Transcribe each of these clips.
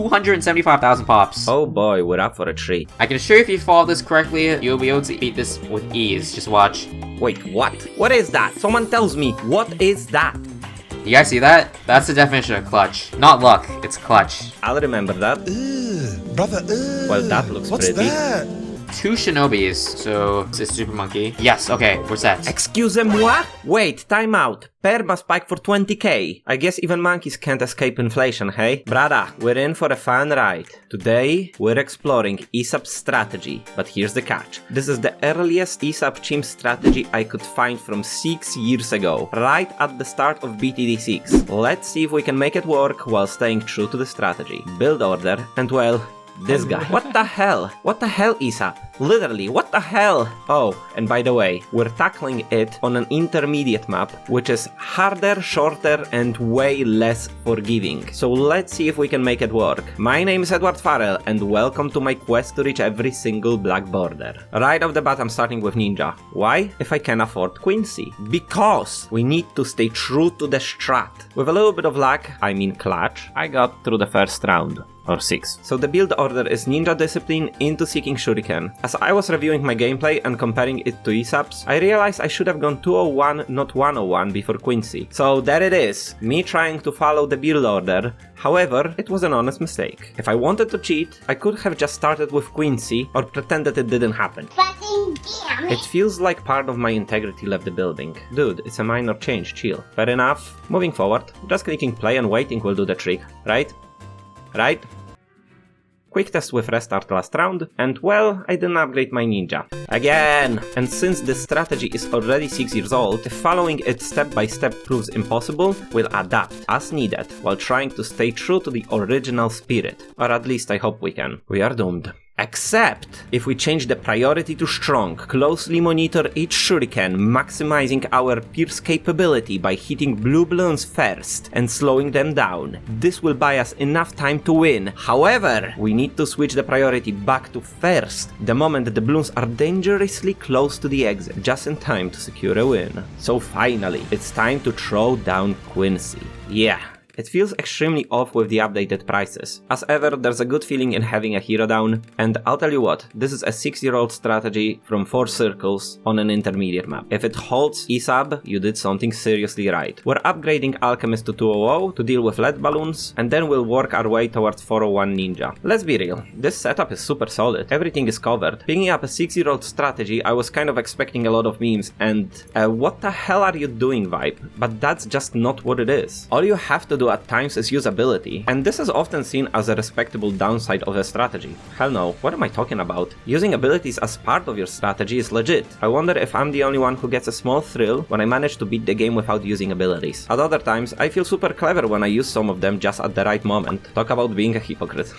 275,000 pops. Oh boy, we're up for a treat. I can assure you if you follow this correctly, you'll be able to beat this with ease. Just watch. Wait, what? What is that? Someone tells me, what is that? You guys see that? That's the definition of clutch. Not luck, it's clutch. I'll remember that. Brother, Well, that looks what's pretty. that? 2 shinobis, so it's a super monkey. Yes, okay, we're set. Excusez-moi? Wait, time out. Perma Spike for 20k. I guess even monkeys can't escape inflation, hey? Brada, we're in for a fun ride. Today, we're exploring ISAB strategy, but here's the catch. This is the earliest ISAB CHIMPS strategy I could find from 6 years ago, right at the start of BTD 6. Let's see if we can make it work while staying true to the strategy. Build order, and well, this guy. What the hell? What the hell, ISAB? Literally, what the hell? Oh, and by the way, we're tackling it on an intermediate map, which is harder, shorter, and way less forgiving. So let's see if we can make it work. My name is Edward Farrell, and welcome to my quest to reach every single black border. Right off the bat, I'm starting with Ninja. Why? If I can afford Quincy. Because we need to stay true to the strat. With a little bit of luck, I mean clutch, I got through the first round. Or 6. So the build order is Ninja Discipline into Seeking Shuriken. As I was reviewing my gameplay and comparing it to ISAB's, I realized I should have gone 201, not 101 before Quincy. So there it is, me trying to follow the build order. However, it was an honest mistake. If I wanted to cheat, I could have just started with Quincy or pretended it didn't happen. It feels like part of my integrity left the building. Dude, it's a minor change, chill. Fair enough. Moving forward, just clicking play and waiting will do the trick, right? Right? Quick test with restart last round, and well, I didn't upgrade my ninja. Again! And since this strategy is already 6 years old, if following it step by step proves impossible, we'll adapt as needed, while trying to stay true to the original spirit. Or at least I hope we can. We are doomed. Except if we change the priority to strong, closely monitor each shuriken, maximizing our pierce capability by hitting blue balloons first and slowing them down. This will buy us enough time to win. However, we need to switch the priority back to first the moment the balloons are dangerously close to the exit, just in time to secure a win. So finally, it's time to throw down Quincy. Yeah. It feels extremely off with the updated prices. As ever, there's a good feeling in having a hero down, and I'll tell you what, this is a 6-year-old strategy from 4 circles on an intermediate map. If it holds ISAB, you did something seriously right. We're upgrading Alchemist to 200 to deal with lead balloons, and then we'll work our way towards 401 Ninja. Let's be real, this setup is super solid, everything is covered. Picking up a 6-year-old strategy, I was kind of expecting a lot of memes and what the hell are you doing vibe, but that's just not what it is. All you have to do at times is use ability, and this is often seen as a respectable downside of a strategy. Hell no, what am I talking about? Using abilities as part of your strategy is legit. I wonder if I'm the only one who gets a small thrill when I manage to beat the game without using abilities. At other times, I feel super clever when I use some of them just at the right moment. Talk about being a hypocrite.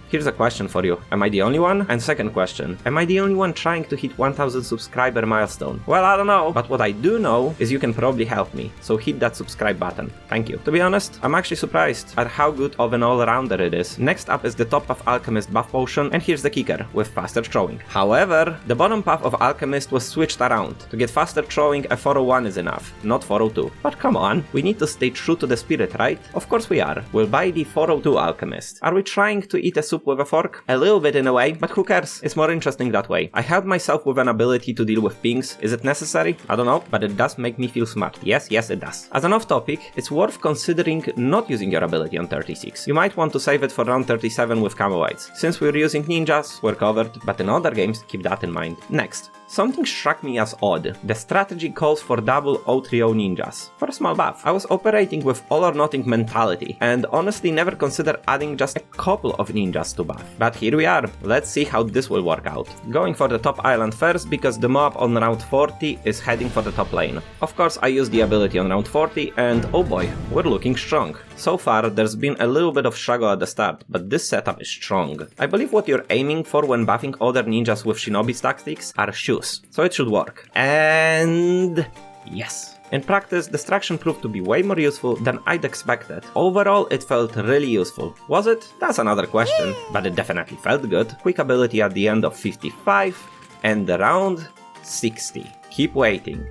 Here's a question for you. Am I the only one? And second question, am I the only one trying to hit 1000 subscriber milestone? Well, I don't know, but what I do know is you can probably help me, so hit that subscribe button. Thank you. To be honest, I'm actually surprised at how good of an all-rounder it is. Next up is the top of Alchemist buff potion, and here's the kicker, with faster throwing. However, the bottom path of Alchemist was switched around. To get faster throwing, a 401 is enough, not 402. But come on, we need to stay true to the spirit, right? Of course we are. We'll buy the 402 Alchemist. Are we trying to eat a soup with a fork? A little bit in a way, but who cares? It's more interesting that way. I helped myself with an ability to deal with pings. Is it necessary? I don't know, but it does make me feel smart. Yes, it does. As an off-topic, it's worth considering not using your ability on 36. You might want to save it for round 37 with Camoites. Since we're using ninjas, we're covered, but in other games, keep that in mind. Next, something struck me as odd. The strategy calls for double 030 ninjas. For a small buff. I was operating with all or nothing mentality, and honestly never considered adding just a couple of ninjas to buff. But here we are. Let's see how this will work out. Going for the top island first, because the mob on round 40 is heading for the top lane. Of course, I used the ability on round 40, and oh boy, we're looking strong. So far, there's been a little bit of struggle at the start, but this setup is strong. I believe what you're aiming for when buffing other ninjas with shinobi tactics are shoes, so it should work. And yes. In practice, Distraction proved to be way more useful than I'd expected. Overall, it felt really useful. Was it? That's another question, but it definitely felt good. Quick ability at the end of 55, and around 60. Keep waiting.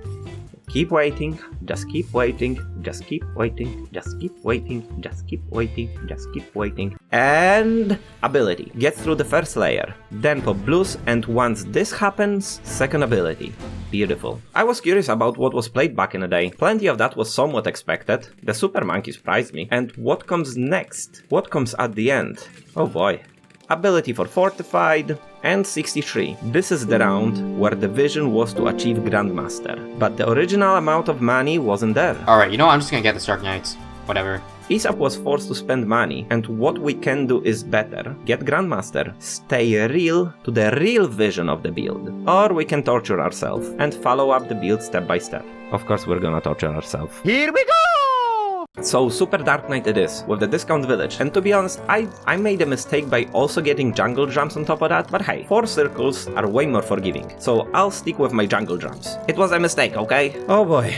Keep waiting, just keep waiting, just keep waiting, just keep waiting, just keep waiting, just keep waiting. And ability. Get through the first layer. Then pop blues, and once this happens, second ability. Beautiful. I was curious about what was played back in the day. Plenty of that was somewhat expected. The super monkey surprised me. And what comes next? What comes at the end? Oh boy. Ability for Fortified, and 63. This is the round where the vision was to achieve Grandmaster, but the original amount of money wasn't there. Alright, you know what? I'm just gonna get the Dark Knights. Whatever. ISAB was forced to spend money, and what we can do is better. Get Grandmaster, stay real to the real vision of the build. Or we can torture ourselves and follow up the build step by step. Of course we're gonna torture ourselves. Here we go! So Super Dark Knight it is, with the discount village, and to be honest, I made a mistake by also getting jungle drums on top of that, but hey, 4 circles are way more forgiving, so I'll stick with my jungle drums. It was a mistake, okay? Oh boy.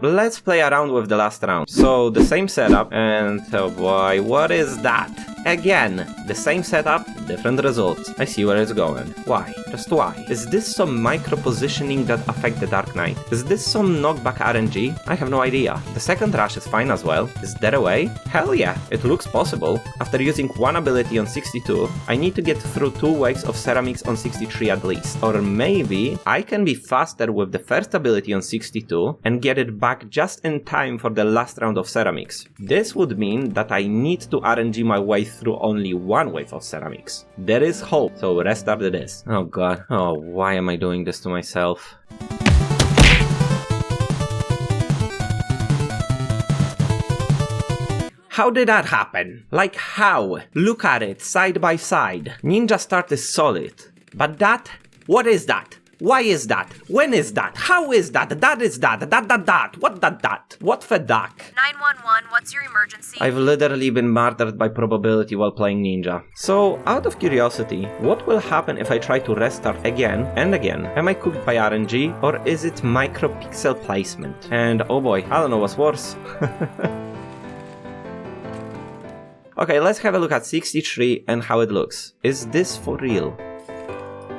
Let's play around with the last round. So the same setup, and oh boy, what is that? Again, the same setup, different results. I see where it's going. Why? Just why? Is this some micro positioning that affect the Dark Knight? Is this some knockback RNG? I have no idea. The second rush is fine as well. Is there a way? Hell yeah, it looks possible. After using one ability on 62, I need to get through 2 waves of ceramics on 63 at least. Or maybe I can be faster with the first ability on 62 and get it back just in time for the last round of ceramics. This would mean that I need to RNG my way through only 1 wave of ceramics. There is hope, so restart this. Oh god, oh why am I doing this to myself? How did that happen? Like how? Look at it, side by side. Ninja start is solid. But that? What is that? Why is that? When is that? How is that? That is that. That. What that? What for duck? 911, what's your emergency? I've literally been murdered by probability while playing Ninja. So, out of curiosity, what will happen if I try to restart again and again? Am I cooked by RNG, or is it micropixel placement? And oh boy, I don't know what's worse. Okay, let's have a look at 63 and how it looks. Is this for real?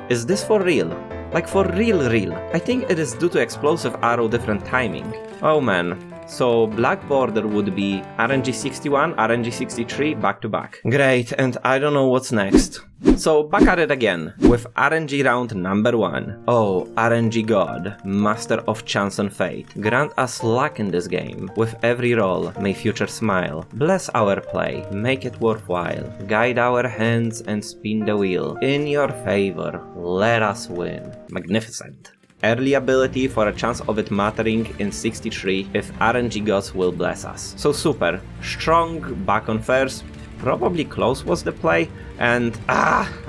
Is this for real? Like for real? I think it is due to explosive arrow different timing. Oh man. So black border would be RNG 61, RNG 63 back to back. Great, and I don't know what's next. So back at it again, with RNG round number 1. Oh, RNG God, master of chance and fate, grant us luck in this game. With every roll, may future smile. Bless our play, make it worthwhile. Guide our hands and spin the wheel. In your favor, let us win. Magnificent. Early ability for a chance of it mattering in 63 if RNG gods will bless us. So super. Strong, back on first, probably close was the play, and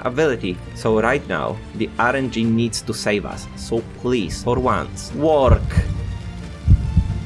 ability. So right now, the RNG needs to save us. So please, for once, work.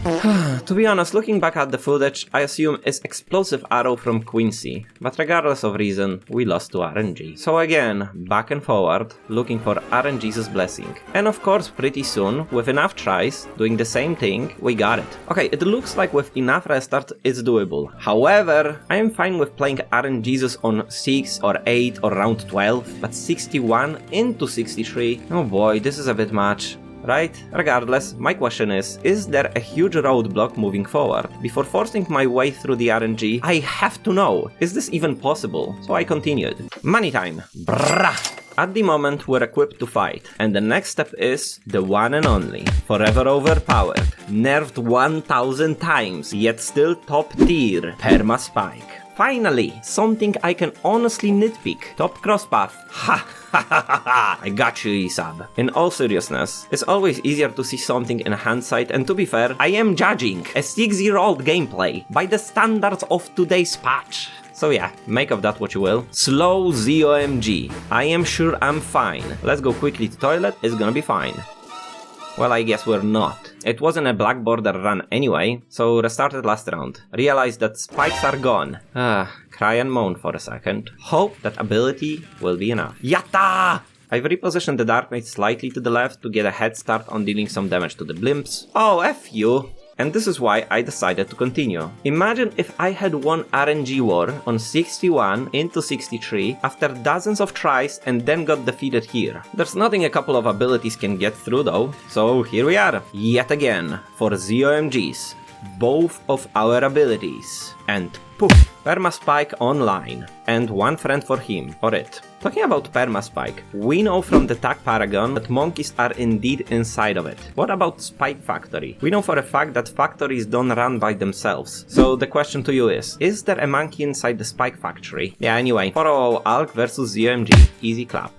To be honest, looking back at the footage, I assume it's explosive arrow from Quincy, but regardless of reason, we lost to RNG. So again, back and forward, looking for RNG's blessing. And of course, pretty soon, with enough tries, doing the same thing, we got it. Okay, it looks like with enough restart, it's doable. However, I am fine with playing RNG's on 6 or 8 or round 12, but 61 into 63, oh boy, this is a bit much. Right? Regardless, my question is there a huge roadblock moving forward? Before forcing my way through the RNG, I have to know, is this even possible? So I continued. Money time! Brrrah! At the moment, we're equipped to fight, and the next step is the one and only, forever overpowered, nerfed 1000 times, yet still top tier, Perma Spike. Finally, something I can honestly nitpick. Top crosspath. Ha! I got you, ISAB. In all seriousness, it's always easier to see something in hindsight, and to be fair, I am judging a 6-year-old gameplay by the standards of today's patch. So yeah, make of that what you will. Slow ZOMG. I am sure I'm fine. Let's go quickly to toilet, it's gonna be fine. Well, I guess we're not. It wasn't a black border run anyway, so restarted last round. Realized that spikes are gone. Cry and moan for a second. Hope that ability will be enough. Yatta! I've repositioned the Dark Knight slightly to the left to get a head start on dealing some damage to the blimps. Oh, F you. and this is why I decided to continue. Imagine if I had won RNG war on 61 into 63 after dozens of tries and then got defeated here. There's nothing a couple of abilities can get through though, so here we are, yet again, for ZOMGs. Both of our abilities. And poof! Perma Spike online. And one friend for him, or it. Talking about Perma Spike, we know from the Tag Paragon that monkeys are indeed inside of it. What about Spike Factory? We know for a fact that factories don't run by themselves. So the question to you is there a monkey inside the Spike Factory? Yeah, anyway, 400 Alk versus ZOMG. Easy clap.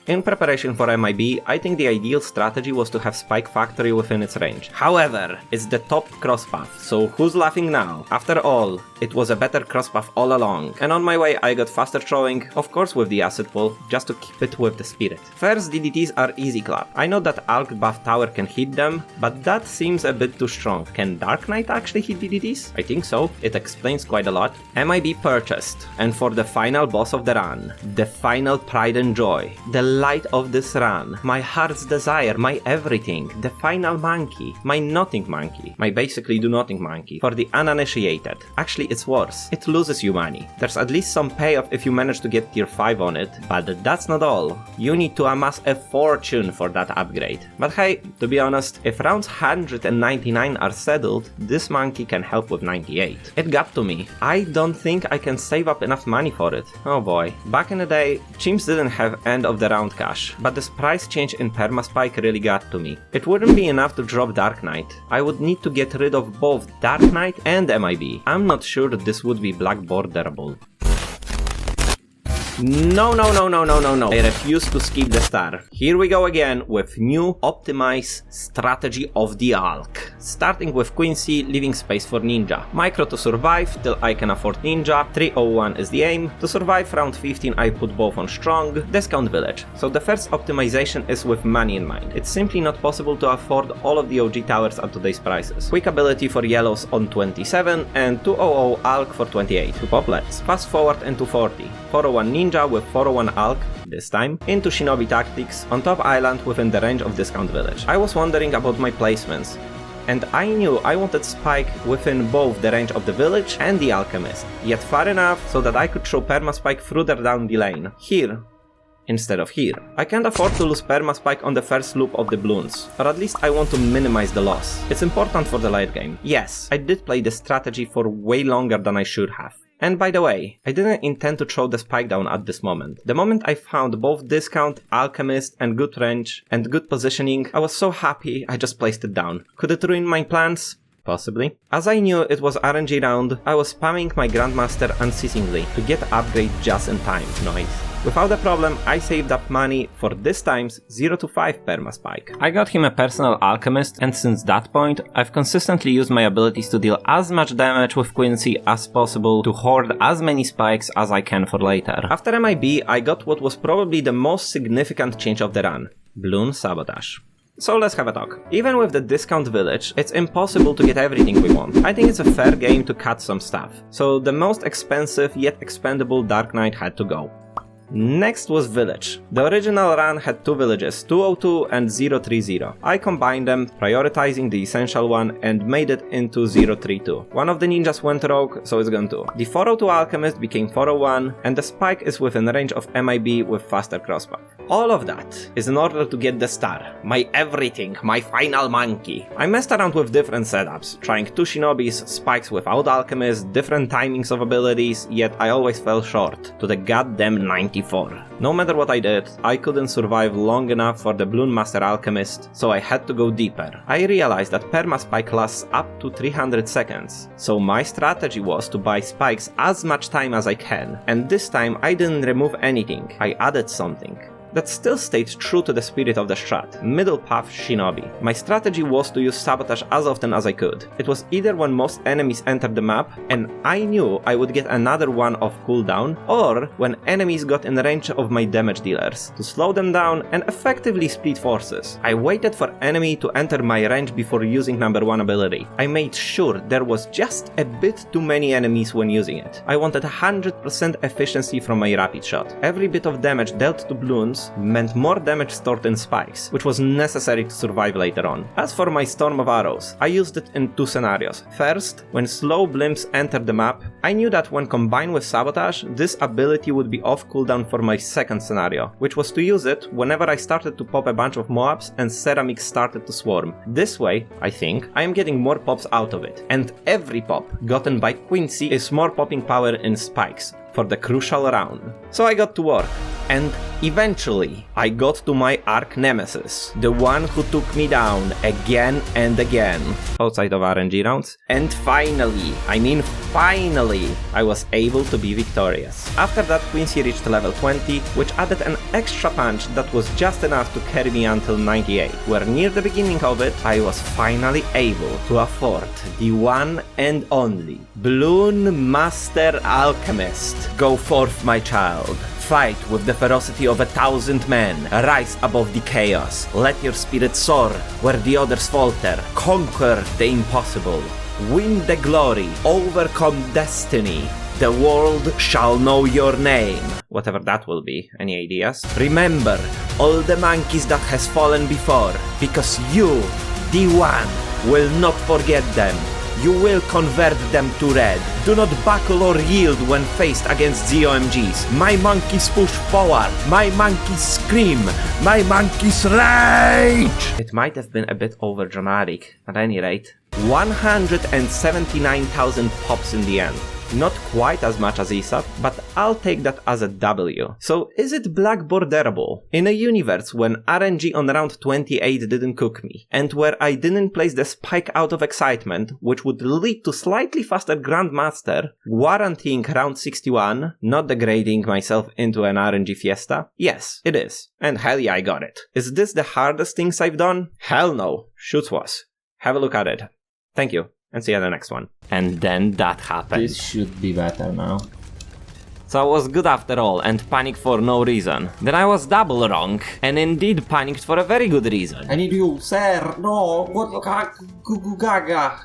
In preparation for MIB, I think the ideal strategy was to have Spike Factory within its range. However, it's the top crosspath, so who's laughing now? After all, it was a better crosspath all along, and on my way I got faster throwing, of course with the acid pool, just to keep it with the spirit. First DDTs are easy clap. I know that Alk buff tower can hit them, but that seems a bit too strong. Can Dark Knight actually hit DDTs? I think so, it explains quite a lot. MIB purchased, and for the final boss of the run, the final pride and joy, the light of this run, my heart's desire, my everything, the final monkey, my nothing monkey, my basically do nothing monkey, for the uninitiated. Actually, it's worse, it loses you money. There's at least some payoff if you manage to get tier 5 on it, but that's not all. You need to amass a fortune for that upgrade. But hey, to be honest, if rounds 199 are settled, this monkey can help with 98. It got to me. I don't think I can save up enough money for it. Oh boy. Back in the day, CHIMPS didn't have end of the round cash, but this price change in Perma Spike really got to me. It wouldn't be enough to drop Dark Knight. I would need to get rid of both Dark Knight and MIB. I'm not sure that this would be black borderable. No, I refuse to skip the star. Here we go again with new optimized strategy of the Alk. Starting with Quincy, leaving space for Ninja. Micro to survive till I can afford Ninja, 301 is the aim. To survive round 15 I put both on strong, discount village. So the first optimization is with money in mind. It's simply not possible to afford all of the OG towers at today's prices. Quick ability for yellows on 27 and 200 Alk for 28. To poplets. Fast forward into 40. 401 Ninja with 401 Alk, this time, into Shinobi Tactics, on top island within the range of discount village. I was wondering about my placements, and I knew I wanted Spike within both the range of the village and the Alchemist, yet far enough so that I could throw Perma Spike further down the lane, here, instead of here. I can't afford to lose Perma Spike on the first loop of the Bloons, or at least I want to minimize the loss. It's important for the late game. Yes, I did play this strategy for way longer than I should have. And by the way, I didn't intend to throw the spike down at this moment. The moment I found both discount, Alchemist and good range and good positioning, I was so happy I just placed it down. Could it ruin my plans? Possibly. As I knew it was RNG round, I was spamming my Grandmaster unceasingly to get upgrade just in time. Nice. Without a problem, I saved up money for this time's 0 to 5 Perma Spike. I got him a personal Alchemist, and since that point, I've consistently used my abilities to deal as much damage with Quincy as possible to hoard as many spikes as I can for later. After MIB, I got what was probably the most significant change of the run. Bloon Sabotage. So let's have a talk. Even with the discount village, it's impossible to get everything we want. I think it's a fair game to cut some stuff. So the most expensive yet expendable Dark Knight had to go. Next was Village. The original run had two villages, 202 and 030. I combined them, prioritizing the essential one, and made it into 032. One of the ninjas went rogue, so it's gone too. The 402 Alchemist became 401, and the Spike is within range of MIB with faster crosspath. All of that is in order to get the star, my everything, my final monkey. I messed around with different setups, trying two Shinobis, Spikes without Alchemist, different timings of abilities, yet I always fell short to the goddamn 94. No matter what I did, I couldn't survive long enough for the Bloon Master Alchemist, so I had to go deeper. I realized that Perma Spike lasts up to 300 seconds, so my strategy was to buy spikes as much time as I can, and this time I didn't remove anything, I added something. That still stayed true to the spirit of the strat, middle path Shinobi. My strategy was to use sabotage as often as I could. It was either when most enemies entered the map and I knew I would get another one of cooldown, or when enemies got in range of my damage dealers, to slow them down and effectively split forces. I waited for enemy to enter my range before using number 1 ability. I made sure there was just a bit too many enemies when using it. I wanted 100% efficiency from my rapid shot. Every bit of damage dealt to Bloons bombs meant more damage stored in spikes, which was necessary to survive later on. As for my Storm of Arrows, I used it in 2 scenarios. First, when slow blimps entered the map, I knew that when combined with Sabotage, this ability would be off cooldown for my second scenario, which was to use it whenever I started to pop a bunch of mobs and ceramics started to swarm. This way, I think, I am getting more pops out of it, and every pop gotten by Quincy is more popping power in spikes for the crucial round. So I got to work, and eventually I got to my arch nemesis, the one who took me down again and again, outside of RNG rounds, and finally, I was able to be victorious. After that, Quincy reached level 20, which added an extra punch that was just enough to carry me until 98, where near the beginning of it, I was finally able to afford the one and only Bloon Master Alchemist. Go forth, my child. Fight with the ferocity of 1,000 men. Rise above the chaos. Let your spirit soar where the others falter. Conquer the impossible. Win the glory. Overcome destiny. The world shall know your name. Whatever that will be. Any ideas? Remember all the monkeys that has fallen before, because you, the one, will not forget them. You will convert them to red. Do not buckle or yield when faced against ZOMGs. My monkeys push forward. My monkeys scream. My monkeys rage! It might have been a bit overdramatic. At any rate, 179,000 pops in the end. Not quite as much as ISAB, but I'll take that as a W. So is it black borderable? In a universe when RNG on round 28 didn't cook me, and where I didn't place the spike out of excitement, which would lead to slightly faster Grandmaster, guaranteeing round 61, not degrading myself into an RNG fiesta? Yes, it is. And hell yeah, I got it. Is this the hardest things I've done? Hell no. Shoots was. Have a look at it. Thank you. And see you in the next one. And then that happened. This should be better now. So I was good after all, and panicked for no reason. Then I was double wrong, and indeed panicked for a very good reason. I need you, sir. No, what? Gaga.